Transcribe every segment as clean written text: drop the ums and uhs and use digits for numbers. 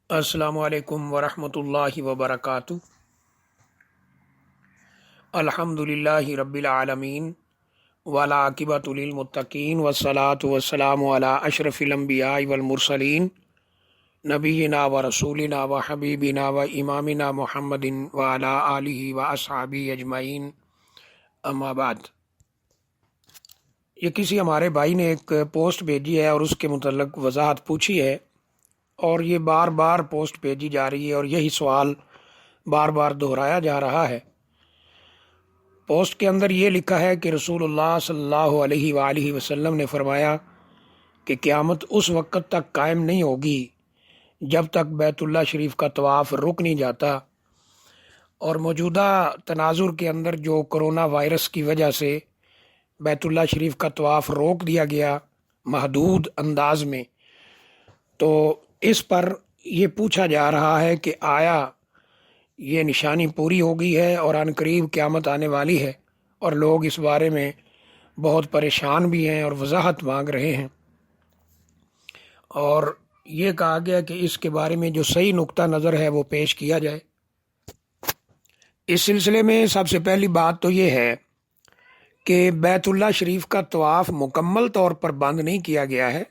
السلام علیکم ورحمۃ اللہ وبرکاتہ۔ الحمد للہ رب العالمین والعاقبۃ للمتقین والصلاۃ والسلام علی اشرف الانبیاء والمرسلین نبینا و رسولنا و حبیبنا و امامنا محمد وعلی آلہ و اصحابہ اجمعین، اما بعد۔ یہ کسی ہمارے بھائی نے ایک پوسٹ بھیجی ہے اور اس کے متعلق وضاحت پوچھی ہے، اور یہ بار بار پوسٹ بھیجی جا رہی ہے اور یہی سوال بار بار دہرایا جا رہا ہے۔ پوسٹ کے اندر یہ لکھا ہے کہ رسول اللہ صلی اللہ علیہ وآلہ وسلم نے فرمایا کہ قیامت اس وقت تک قائم نہیں ہوگی جب تک بیت اللہ شریف کا طواف رک نہیں جاتا، اور موجودہ تناظر کے اندر جو کرونا وائرس کی وجہ سے بیت اللہ شریف کا طواف روک دیا گیا محدود انداز میں، تو اس پر یہ پوچھا جا رہا ہے کہ آیا یہ نشانی پوری ہو گئی ہے اور عن قریب قیامت آنے والی ہے، اور لوگ اس بارے میں بہت پریشان بھی ہیں اور وضاحت مانگ رہے ہیں، اور یہ کہا گیا کہ اس کے بارے میں جو صحیح نقطہ نظر ہے وہ پیش کیا جائے۔ اس سلسلے میں سب سے پہلی بات تو یہ ہے کہ بیت اللہ شریف کا طواف مکمل طور پر بند نہیں کیا گیا ہے۔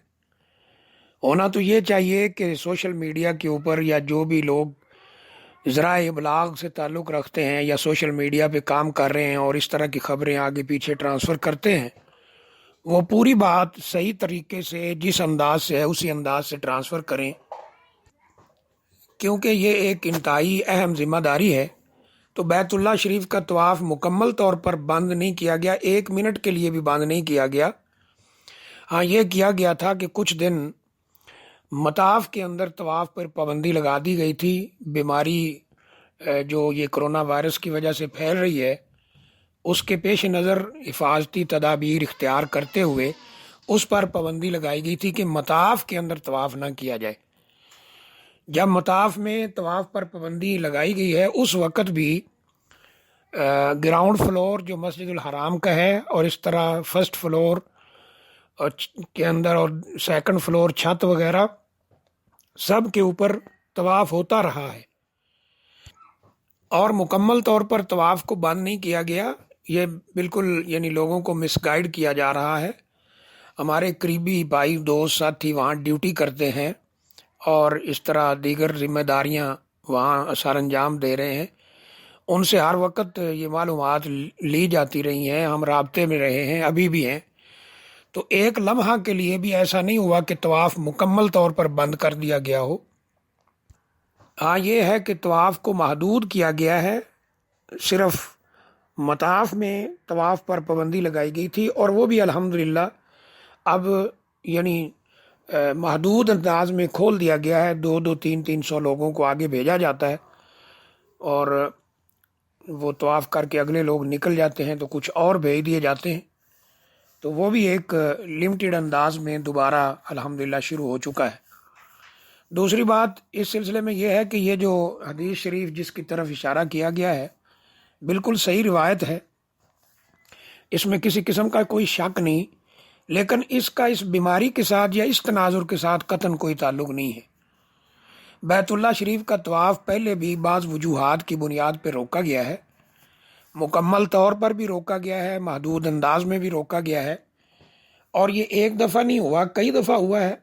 ہونا تو یہ چاہیے کہ سوشل میڈیا کے اوپر یا جو بھی لوگ ذرائع ابلاغ سے تعلق رکھتے ہیں یا سوشل میڈیا پہ کام کر رہے ہیں اور اس طرح کی خبریں آگے پیچھے ٹرانسفر کرتے ہیں، وہ پوری بات صحیح طریقے سے جس انداز سے ہے اسی انداز سے ٹرانسفر کریں، کیونکہ یہ ایک انتہائی اہم ذمہ داری ہے۔ تو بیت اللہ شریف کا طواف مکمل طور پر بند نہیں کیا گیا، 1 منٹ کے لیے بھی بند نہیں کیا گیا۔ ہاں، یہ کیا گیا تھا کہ کچھ دن مطاف کے اندر طواف پر پابندی لگا دی گئی تھی، بیماری جو یہ کرونا وائرس کی وجہ سے پھیل رہی ہے اس کے پیش نظر حفاظتی تدابیر اختیار کرتے ہوئے اس پر پابندی لگائی گئی تھی کہ مطاف کے اندر طواف نہ کیا جائے۔ جب مطاف میں طواف پر پابندی لگائی گئی ہے اس وقت بھی گراؤنڈ فلور جو مسجد الحرام کا ہے اور اس طرح فرسٹ فلور اور کے اندر اور سیکنڈ فلور چھت وغیرہ سب کے اوپر طواف ہوتا رہا ہے، اور مکمل طور پر طواف کو بند نہیں کیا گیا۔ یہ بالکل یعنی لوگوں کو مس گائیڈ کیا جا رہا ہے۔ ہمارے قریبی بھائی دوست ساتھی وہاں ڈیوٹی کرتے ہیں اور اس طرح دیگر ذمہ داریاں وہاں سر انجام دے رہے ہیں، ان سے ہر وقت یہ معلومات لی جاتی رہی ہیں، ہم رابطے میں رہے ہیں، ابھی بھی ہیں۔ تو ایک لمحہ کے لیے بھی ایسا نہیں ہوا کہ طواف مکمل طور پر بند کر دیا گیا ہو۔ ہاں، یہ ہے کہ طواف کو محدود کیا گیا ہے، صرف مطاف میں طواف پر پابندی لگائی گئی تھی، اور وہ بھی الحمدللہ اب یعنی محدود انداز میں کھول دیا گیا ہے۔ 200-300 لوگوں کو آگے بھیجا جاتا ہے اور وہ طواف کر کے اگلے لوگ نکل جاتے ہیں، تو کچھ اور بھیج دیے جاتے ہیں، تو وہ بھی ایک لمیٹڈ انداز میں دوبارہ الحمدللہ شروع ہو چکا ہے۔ دوسری بات اس سلسلے میں یہ ہے کہ یہ جو حدیث شریف جس کی طرف اشارہ کیا گیا ہے بالکل صحیح روایت ہے، اس میں کسی قسم کا کوئی شک نہیں، لیکن اس کا اس بیماری کے ساتھ یا اس تناظر کے ساتھ قطعاً کوئی تعلق نہیں ہے۔ بیت اللہ شریف کا طواف پہلے بھی بعض وجوہات کی بنیاد پہ روکا گیا ہے، مکمل طور پر بھی روکا گیا ہے، محدود انداز میں بھی روکا گیا ہے، اور یہ ایک دفعہ نہیں ہوا، کئی دفعہ ہوا ہے۔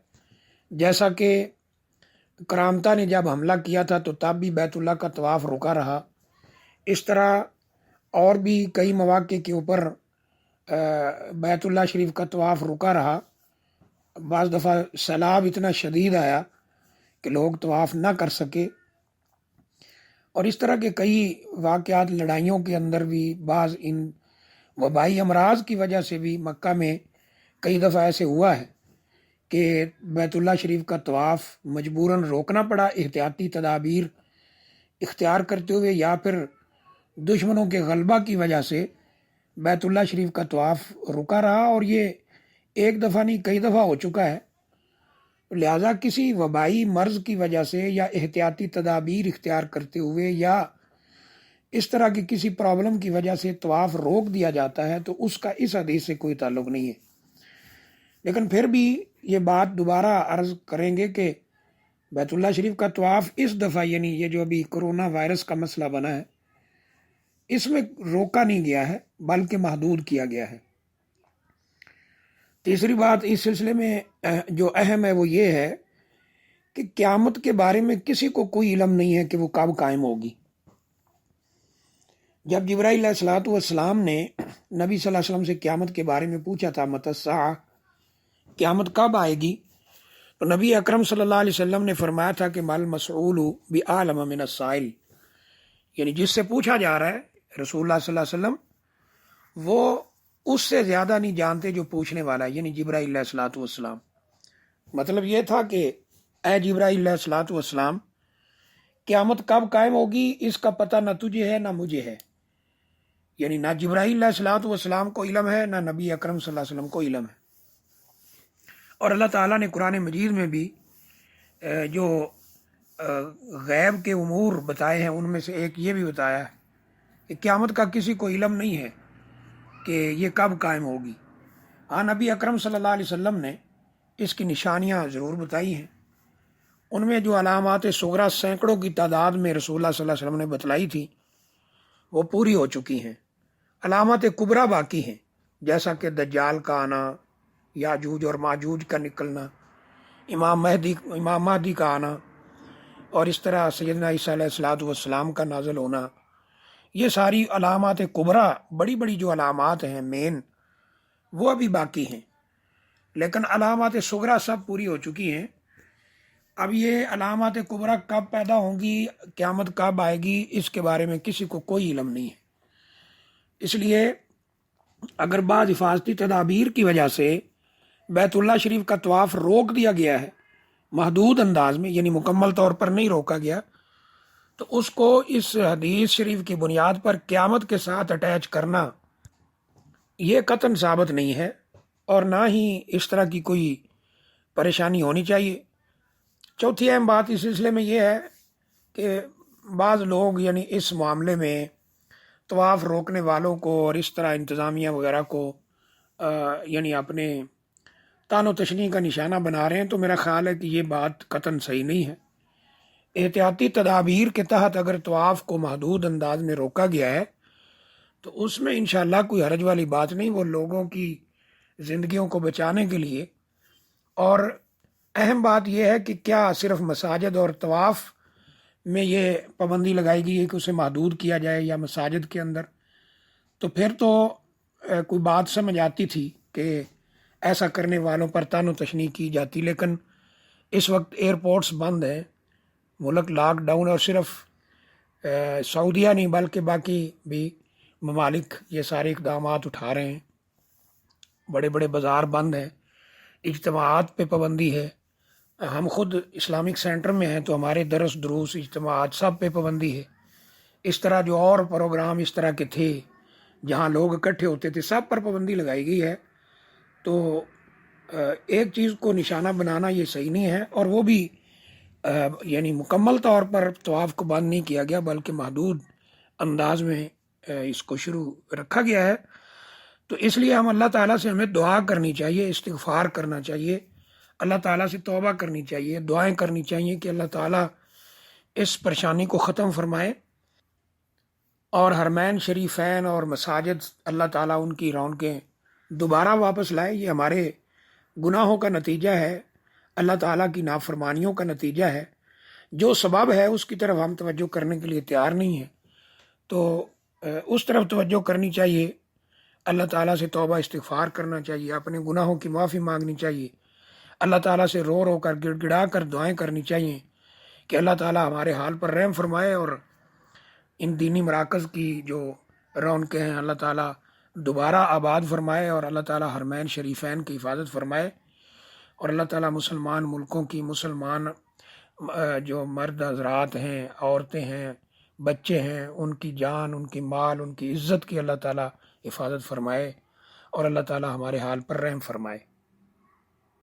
جیسا کہ کرامتا نے جب حملہ کیا تھا تو تب بھی بیت اللہ کا طواف روکا رہا، اس طرح اور بھی کئی مواقع کے اوپر بیت اللہ شریف کا طواف رکا رہا۔ بعض دفعہ سیلاب اتنا شدید آیا کہ لوگ طواف نہ کر سکے، اور اس طرح کے کئی واقعات، لڑائیوں کے اندر بھی، بعض ان وبائی امراض کی وجہ سے بھی مکہ میں کئی دفعہ ایسے ہوا ہے کہ بیت اللہ شریف کا طواف مجبوراً روکنا پڑا احتیاطی تدابیر اختیار کرتے ہوئے، یا پھر دشمنوں کے غلبہ کی وجہ سے بیت اللہ شریف کا طواف رکا رہا، اور یہ ایک دفعہ نہیں کئی دفعہ ہو چکا ہے۔ لہٰذا کسی وبائی مرض کی وجہ سے یا احتیاطی تدابیر اختیار کرتے ہوئے یا اس طرح کی کسی پرابلم کی وجہ سے طواف روک دیا جاتا ہے تو اس کا اس حدیث سے کوئی تعلق نہیں ہے۔ لیکن پھر بھی یہ بات دوبارہ عرض کریں گے کہ بیت اللہ شریف کا طواف اس دفعہ یعنی یہ جو ابھی کرونا وائرس کا مسئلہ بنا ہے اس میں روکا نہیں گیا ہے بلکہ محدود کیا گیا ہے۔ تیسری بات اس سلسلے میں جو اہم ہے وہ یہ ہے کہ قیامت کے بارے میں کسی کو کوئی علم نہیں ہے کہ وہ کب قائم ہوگی۔ جب جبرائیل علیہ الصلوۃ والسلام نے نبی صلی اللہ علیہ وسلم سے قیامت کے بارے میں پوچھا تھا متی الساعہ، قیامت کب آئے گی، تو نبی اکرم صلی اللہ علیہ وسلم نے فرمایا تھا کہ مل مسعول بعالم من السائل، یعنی جس سے پوچھا جا رہا ہے رسول اللہ صلی اللہ علیہ وسلم وہ اس سے زیادہ نہیں جانتے جو پوچھنے والا ہے، یعنی جبرائیل علیہ الصلوۃ والسلام۔ مطلب یہ تھا کہ اے جبرائیل علیہ الصلوۃ والسلام، قیامت کب قائم ہوگی اس کا پتہ نہ تجھے ہے نہ مجھے ہے، یعنی نہ جبرائیل علیہ الصلوۃ والسلام کو علم ہے نہ نبی اکرم صلی اللہ علیہ وسلم کو علم ہے۔ اور اللہ تعالیٰ نے قرآن مجید میں بھی جو غیب کے امور بتائے ہیں ان میں سے ایک یہ بھی بتایا ہے کہ قیامت کا کسی کو علم نہیں ہے کہ یہ کب قائم ہوگی۔ ہاں نبی اکرم صلی اللہ علیہ وسلم نے اس کی نشانیاں ضرور بتائی ہیں، ان میں جو علامات صغریٰ سینکڑوں کی تعداد میں رسول اللہ صلی اللہ علیہ وسلم نے بتلائی تھی وہ پوری ہو چکی ہیں۔ علامات کبریٰ باقی ہیں، جیسا کہ دجال کا آنا، یاجوج اور ماجوج کا نکلنا، امام مہدی کا آنا، اور اس طرح سیدنا عیسیٰ علیہ الصلوۃ والسلام کا نازل ہونا، یہ ساری علامات کبریٰ بڑی بڑی جو علامات ہیں مین وہ ابھی باقی ہیں، لیکن علامات صغریٰ سب پوری ہو چکی ہیں۔ اب یہ علامات کبریٰ کب پیدا ہوں گی، قیامت کب آئے گی، اس کے بارے میں کسی کو کوئی علم نہیں ہے۔ اس لیے اگر بعض حفاظتی تدابیر کی وجہ سے بیت اللہ شریف کا طواف روک دیا گیا ہے محدود انداز میں، یعنی مکمل طور پر نہیں روکا گیا، تو اس کو اس حدیث شریف کی بنیاد پر قیامت کے ساتھ اٹیچ کرنا یہ قطعاً ثابت نہیں ہے، اور نہ ہی اس طرح کی کوئی پریشانی ہونی چاہیے۔ چوتھی اہم بات اس سلسلے میں یہ ہے کہ بعض لوگ یعنی اس معاملے میں طواف روکنے والوں کو اور اس طرح انتظامیہ وغیرہ کو یعنی اپنے تان و تشنیع کا نشانہ بنا رہے ہیں، تو میرا خیال ہے کہ یہ بات قطعاً صحیح نہیں ہے۔ احتیاطی تدابیر کے تحت اگر طواف کو محدود انداز میں روکا گیا ہے تو اس میں انشاءاللہ کوئی حرج والی بات نہیں، وہ لوگوں کی زندگیوں کو بچانے کے لیے۔ اور اہم بات یہ ہے کہ کیا صرف مساجد اور طواف میں یہ پابندی لگائی گئی ہے کہ اسے محدود کیا جائے یا مساجد کے اندر، تو پھر تو کوئی بات سمجھ آتی تھی کہ ایسا کرنے والوں پر تان و تشنیع کی جاتی، لیکن اس وقت ایئرپورٹس بند ہیں، ملک لاک ڈاؤن، اور صرف سعودیہ نہیں بلکہ باقی بھی ممالک یہ سارے اقدامات اٹھا رہے ہیں۔ بڑے بڑے بازار بند ہیں، اجتماعات پہ پابندی ہے، ہم خود اسلامک سینٹر میں ہیں تو ہمارے درس دروس اجتماعات سب پہ پابندی ہے۔ اس طرح جو اور پروگرام اس طرح کے تھے جہاں لوگ اکٹھے ہوتے تھے سب پر پابندی لگائی گئی ہے۔ تو ایک چیز کو نشانہ بنانا یہ صحیح نہیں ہے، اور وہ بھی یعنی مکمل طور پر طواف کو بند نہیں کیا گیا بلکہ محدود انداز میں اس کو شروع رکھا گیا ہے۔ تو اس لیے ہم اللہ تعالیٰ سے ہمیں دعا کرنی چاہیے، استغفار کرنا چاہیے، اللہ تعالیٰ سے توبہ کرنی چاہیے، دعائیں کرنی چاہیے کہ اللہ تعالیٰ اس پریشانی کو ختم فرمائے، اور حرمین شریفین اور مساجد اللہ تعالیٰ ان کی رونقیں دوبارہ واپس لائے۔ یہ ہمارے گناہوں کا نتیجہ ہے، اللہ تعالیٰ کی نافرمانیوں کا نتیجہ ہے، جو سبب ہے اس کی طرف ہم توجہ کرنے کے لیے تیار نہیں ہیں، تو اس طرف توجہ کرنی چاہیے، اللہ تعالیٰ سے توبہ استغفار کرنا چاہیے، اپنے گناہوں کی معافی مانگنی چاہیے، اللہ تعالیٰ سے رو رو کر گڑ گڑا کر دعائیں کرنی چاہیے کہ اللہ تعالیٰ ہمارے حال پر رحم فرمائے، اور ان دینی مراکز کی جو رونقیں ہیں اللہ تعالیٰ دوبارہ آباد فرمائے، اور اللہ تعالیٰ حرمین شریفین کی حفاظت فرمائے، اور اللہ تعالیٰ مسلمان ملکوں کی مسلمان جو مرد حضرات ہیں، عورتیں ہیں، بچے ہیں، ان کی جان، ان کی مال، ان کی عزت کی اللہ تعالیٰ حفاظت فرمائے، اور اللہ تعالیٰ ہمارے حال پر رحم فرمائے۔